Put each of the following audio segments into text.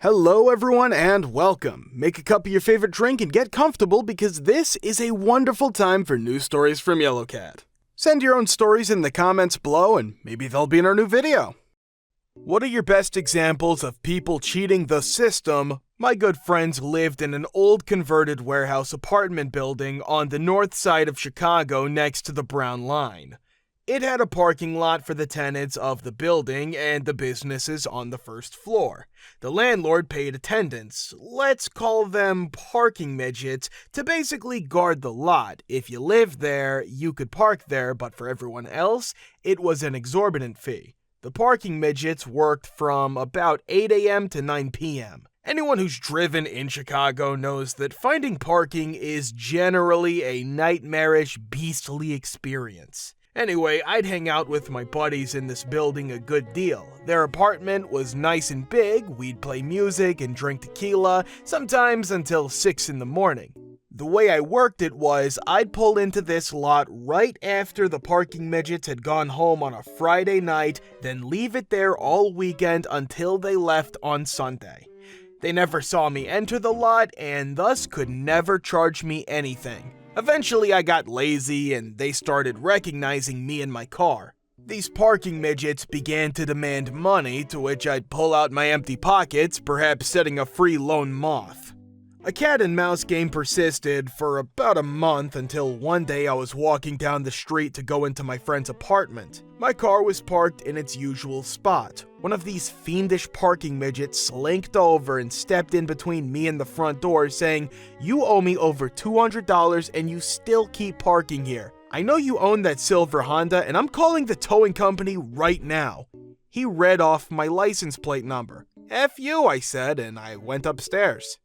Hello everyone and welcome. Make a cup of your favorite drink and get comfortable because this is a wonderful time for news stories from Yellow Cat. Send your own stories in the comments below and maybe they'll be in our new video. What are your best examples of people cheating the system? My good friends lived in an old converted warehouse apartment building on the north side of Chicago next to the Brown Line. It had a parking lot for the tenants of the building and the businesses on the first floor. The landlord paid attendants, let's call them parking midgets, to basically guard the lot. If you lived there, you could park there, but for everyone else, it was an exorbitant fee. The parking midgets worked from about 8 a.m. to 9 p.m. Anyone who's driven in Chicago knows that finding parking is generally a nightmarish, beastly experience. Anyway, I'd hang out with my buddies in this building a good deal. Their apartment was nice and big, we'd play music and drink tequila, sometimes until 6 in the morning. The way I worked it was, I'd pull into this lot right after the parking midgets had gone home on a Friday night, then leave it there all weekend until they left on Sunday. They never saw me enter the lot and thus could never charge me anything. Eventually I got lazy and they started recognizing me in my car. These parking midgets began to demand money, to which I'd pull out my empty pockets, perhaps setting a free lone moth. A cat and mouse game persisted for about a month until one day I was walking down the street to go into my friend's apartment. My car was parked in its usual spot. One of these fiendish parking midgets slinked over and stepped in between me and the front door saying, "You owe me over $200 and you still keep parking here. I know you own that silver Honda and I'm calling the towing company right now." He read off my license plate number. "F you," I said, and I went upstairs.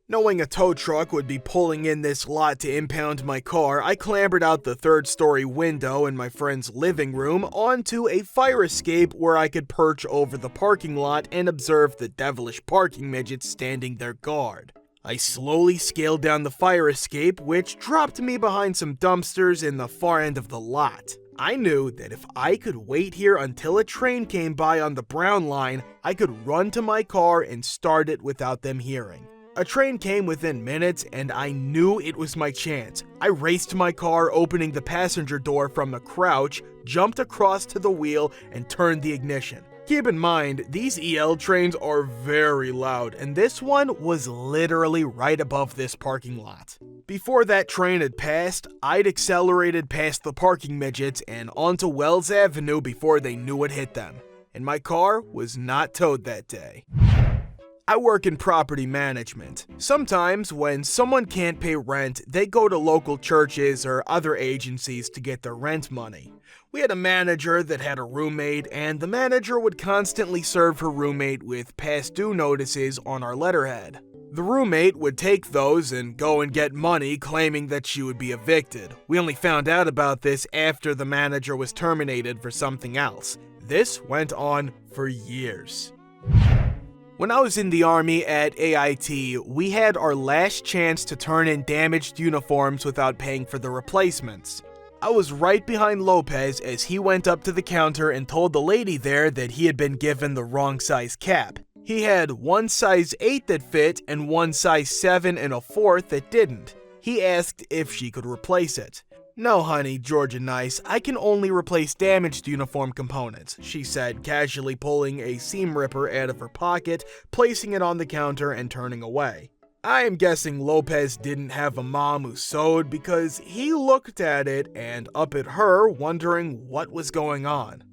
Knowing a tow truck would be pulling in this lot to impound my car, I clambered out the third-story window in my friend's living room onto a fire escape where I could perch over the parking lot and observe the devilish parking midgets standing their guard. I slowly scaled down the fire escape, which dropped me behind some dumpsters in the far end of the lot. I knew that if I could wait here until a train came by on the Brown Line, I could run to my car and start it without them hearing. A train came within minutes and I knew it was my chance. I raced my car, opening the passenger door from a crouch, jumped across to the wheel, and turned the ignition. Keep in mind, these EL trains are very loud, and this one was literally right above this parking lot. Before that train had passed, I'd accelerated past the parking midgets and onto Wells Avenue before they knew it hit them. And my car was not towed that day. I work in property management. Sometimes when someone can't pay rent, they go to local churches or other agencies to get their rent money. We had a manager that had a roommate, and the manager would constantly serve her roommate with past due notices on our letterhead. The roommate would take those and go and get money, claiming that she would be evicted. We only found out about this after the manager was terminated for something else. This went on for years. When I was in the Army at AIT, we had our last chance to turn in damaged uniforms without paying for the replacements. I was right behind Lopez as he went up to the counter and told the lady there that he had been given the wrong size cap. He had one size 8 that fit and one size 7 1/4 that didn't. He asked if she could replace it. "No, honey, Georgia Nice, I can only replace damaged uniform components," she said, casually pulling a seam ripper out of her pocket, placing it on the counter and turning away. I am guessing Lopez didn't have a mom who sewed because he looked at it and up at her, wondering what was going on.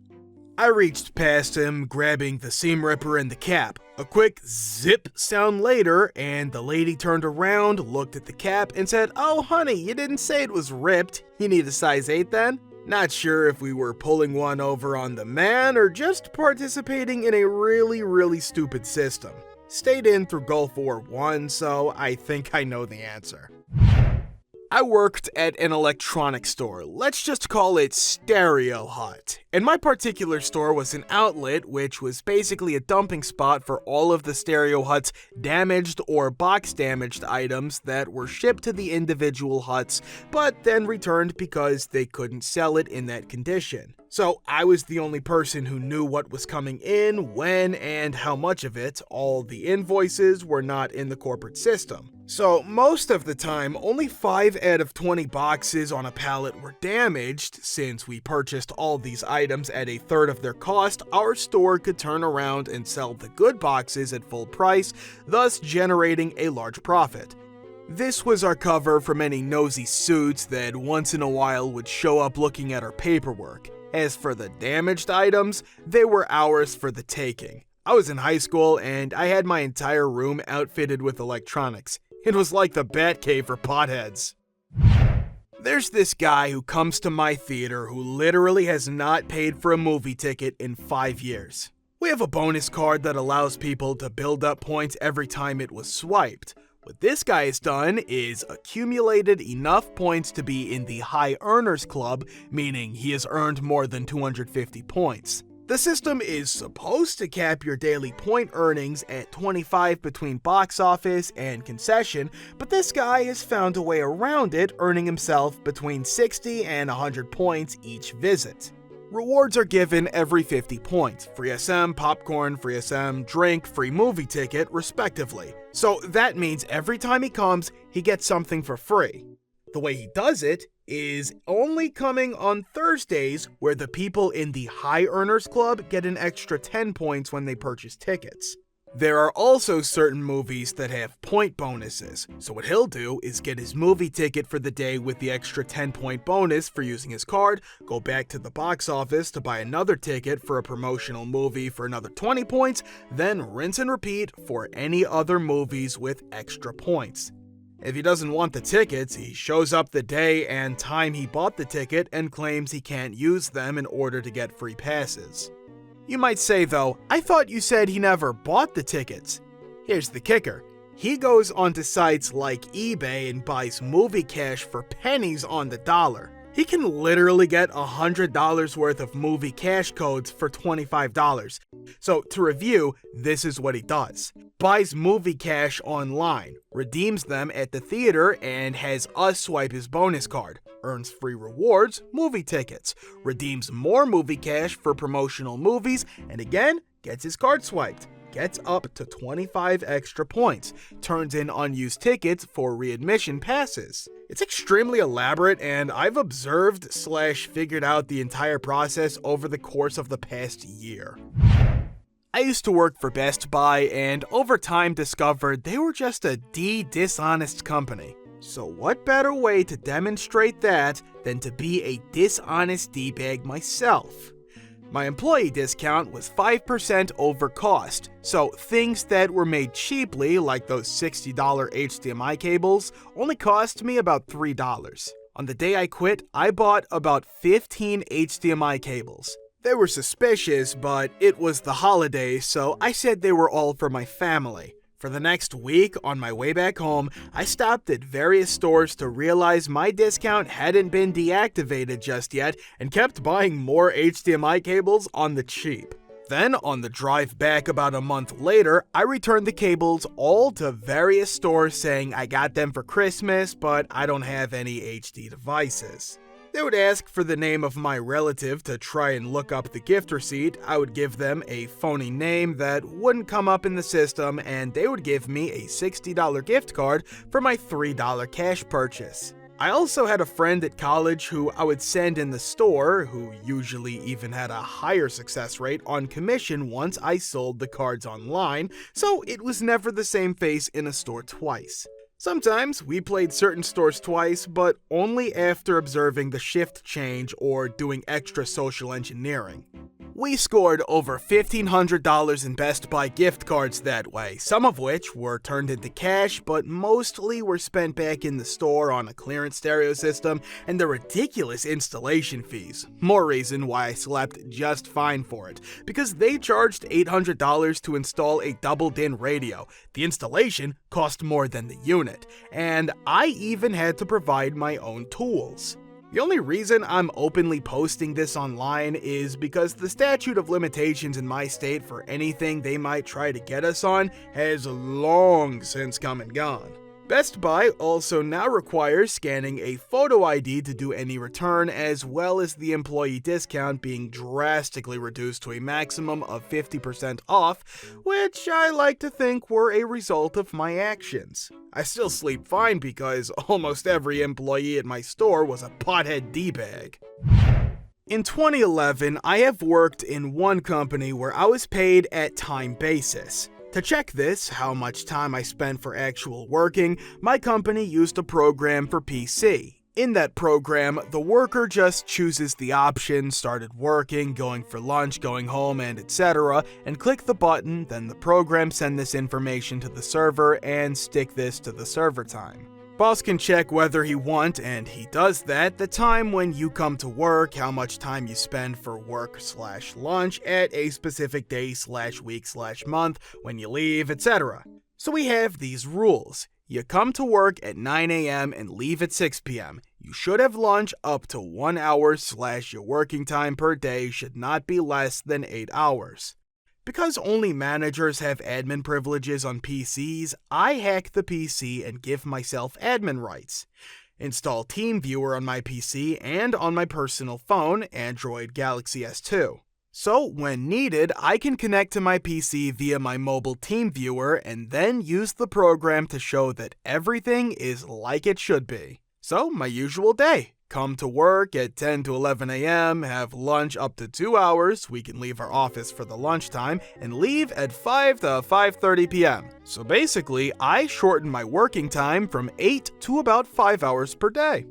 I reached past him, grabbing the seam ripper and the cap. A quick zip sound later, and the lady turned around, looked at the cap, and said, "Oh honey, you didn't say it was ripped. You need a size 8 then?" Not sure if we were pulling one over on the man or just participating in a really stupid system. Stayed in through Gulf War I, so I think I know the answer. I worked at an electronics store, let's just call it Stereo Hut. And my particular store was an outlet, which was basically a dumping spot for all of the Stereo Hut's damaged or box damaged items that were shipped to the individual huts, but then returned because they couldn't sell it in that condition. So I was the only person who knew what was coming in, when, and how much of it. All the invoices were not in the corporate system. So most of the time, only 5 out of 20 boxes on a pallet were damaged. Since we purchased all these items at a third of their cost, our store could turn around and sell the good boxes at full price, thus generating a large profit. This was our cover from any nosy suits that once in a while would show up looking at our paperwork. As for the damaged items, they were ours for the taking. I was in high school and I had my entire room outfitted with electronics. It was like the Batcave for potheads. There's this guy who comes to my theater who literally has not paid for a movie ticket in 5 years. We have a bonus card that allows people to build up points every time it was swiped. What this guy has done is accumulated enough points to be in the High Earners Club, meaning he has earned more than 250 points. The system is supposed to cap your daily point earnings at 25 between box office and concession, but this guy has found a way around it, earning himself between 60 and 100 points each visit. Rewards are given every 50 points, free SM, popcorn, free SM, drink, free movie ticket, respectively. So that means every time he comes, he gets something for free. The way he does it is only coming on Thursdays, where the people in the High Earners Club get an extra 10 points when they purchase tickets. There are also certain movies that have point bonuses, so what he'll do is get his movie ticket for the day with the extra 10-point bonus for using his card, go back to the box office to buy another ticket for a promotional movie for another 20 points, then rinse and repeat for any other movies with extra points. If he doesn't want the tickets, he shows up the day and time he bought the ticket and claims he can't use them in order to get free passes. You might say though, I thought you said he never bought the tickets. Here's the kicker. He goes onto sites like eBay and buys movie cash for pennies on the dollar. He can literally get $100 worth of movie cash codes for $25. So to review, this is what he does. Buys movie cash online, redeems them at the theater, and has us swipe his bonus card. Earns free rewards, movie tickets, redeems more movie cash for promotional movies, and again, gets his card swiped. Gets up to 25 extra points, turns in unused tickets for readmission passes. It's extremely elaborate, and I've observed/figured out the entire process over the course of the past year. I used to work for Best Buy, and over time discovered they were just a dishonest company. So what better way to demonstrate that than to be a dishonest D-bag myself? My employee discount was 5% over cost, so things that were made cheaply, like those $60 HDMI cables, only cost me about $3. On the day I quit, I bought about 15 HDMI cables. They were suspicious, but it was the holidays, so I said they were all for my family. For the next week, on my way back home, I stopped at various stores to realize my discount hadn't been deactivated just yet and kept buying more HDMI cables on the cheap. Then, on the drive back about a month later, I returned the cables all to various stores saying I got them for Christmas, but I don't have any HD devices. They would ask for the name of my relative to try and look up the gift receipt. I would give them a phony name that wouldn't come up in the system, and they would give me a $60 gift card for my $3 cash purchase. I also had a friend at college who I would send in the store, who usually even had a higher success rate on commission once I sold the cards online, so it was never the same face in a store twice. Sometimes we played certain stores twice, but only after observing the shift change or doing extra social engineering. We scored over $1,500 in Best Buy gift cards that way, some of which were turned into cash, but mostly were spent back in the store on a clearance stereo system and the ridiculous installation fees. More reason why I slept just fine for it, because they charged $800 to install a double-din radio. The installation cost more than the unit. unit, and I even had to provide my own tools. The only reason I'm openly posting this online is because the statute of limitations in my state for anything they might try to get us on has long since come and gone. Best Buy also now requires scanning a photo ID to do any return, as well as the employee discount being drastically reduced to a maximum of 50% off, which I like to think were a result of my actions. I still sleep fine because almost every employee at my store was a pothead D-bag. In 2011, I have worked in one company where I was paid at time basis. To check this, how much time I spent for actual working, my company used a program for PC. In that program, the worker just chooses the option, started working, going for lunch, going home, and etc., and click the button, then the program send this information to the server and stick this to the server time. Boss can check whether he want, and he does that, the time when you come to work, how much time you spend for work/lunch at a specific day/week/month, when you leave, etc. So we have these rules. You come to work at 9 a.m. and leave at 6 p.m. You should have lunch up to 1 hour / your working time per day should not be less than 8 hours. Because only managers have admin privileges on PCs, I hack the PC and give myself admin rights. Install TeamViewer on my PC and on my personal phone, Android Galaxy S2. So when needed, I can connect to my PC via my mobile TeamViewer and then use the program to show that everything is like it should be. So my usual day. Come to work at 10 to 11 a.m., have lunch up to 2 hours, we can leave our office for the lunchtime, and leave at 5 to 5:30 p.m. So basically, I shorten my working time from 8 to about 5 hours per day.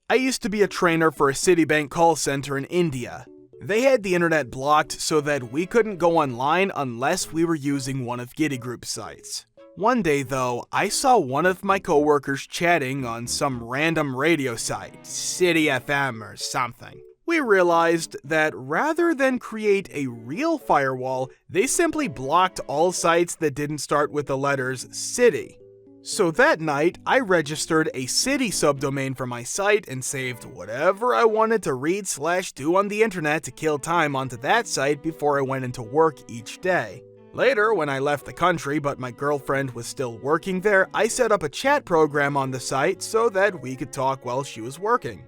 I used to be a trainer for a Citibank call center in India. They had the internet blocked so that we couldn't go online unless we were using one of Giddy Group's sites. One day though, I saw one of my coworkers chatting on some random radio site, City FM or something. We realized that rather than create a real firewall, they simply blocked all sites that didn't start with the letters City. So that night, I registered a City subdomain for my site and saved whatever I wanted to read/do on the internet to kill time onto that site before I went into work each day. Later, when I left the country but my girlfriend was still working there, I set up a chat program on the site so that we could talk while she was working.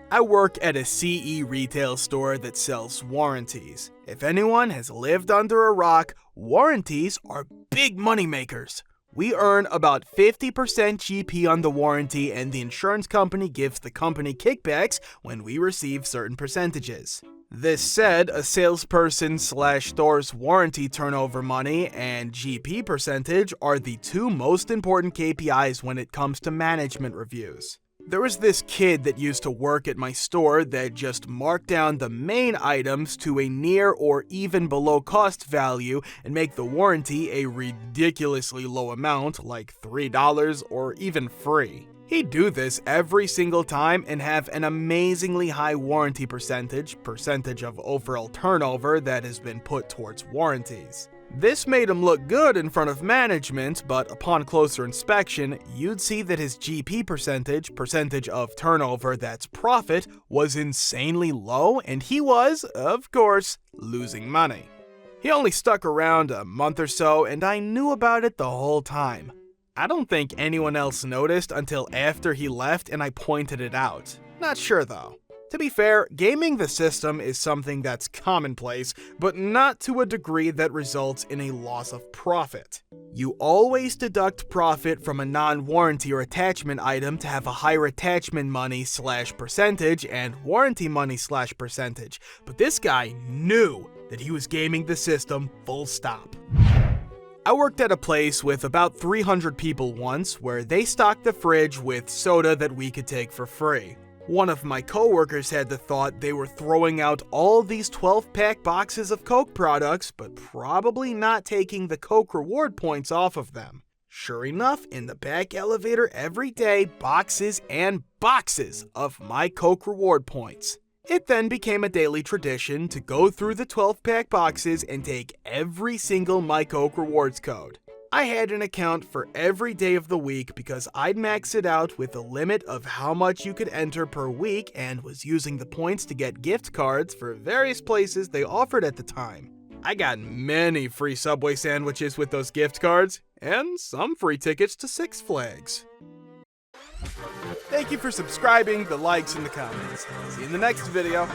I work at a CE retail store that sells warranties. If anyone has lived under a rock, warranties are big money makers. We earn about 50% GP on the warranty, and the insurance company gives the company kickbacks when we receive certain percentages. This said, a salesperson/store's warranty turnover money and GP percentage are the two most important KPIs when it comes to management reviews. There was this kid that used to work at my store that just marked down the main items to a near or even below cost value and make the warranty a ridiculously low amount, like $3 or even free. He'd do this every single time and have an amazingly high warranty percentage of overall turnover that has been put towards warranties. This made him look good in front of management, but upon closer inspection, you'd see that his GP percentage of turnover that's profit, was insanely low, and he was, of course, losing money. He only stuck around a month or so, and I knew about it the whole time. I don't think anyone else noticed until after he left and I pointed it out. Not sure though. To be fair, gaming the system is something that's commonplace, but not to a degree that results in a loss of profit. You always deduct profit from a non-warranty or attachment item to have a higher attachment money/percentage and warranty money/percentage, but this guy knew that he was gaming the system full stop. I worked at a place with about 300 people once where they stocked the fridge with soda that we could take for free. One of my coworkers had the thought they were throwing out all these 12-pack boxes of Coke products, but probably not taking the Coke reward points off of them. Sure enough, in the back elevator every day, boxes and boxes of my Coke reward points. It then became a daily tradition to go through the 12-pack boxes and take every single My Coke Rewards code. I had an account for every day of the week because I'd max it out with a limit of how much you could enter per week and was using the points to get gift cards for various places they offered at the time. I got many free Subway sandwiches with those gift cards, and some free tickets to Six Flags. Thank you for subscribing, the likes, and the comments. See you in the next video.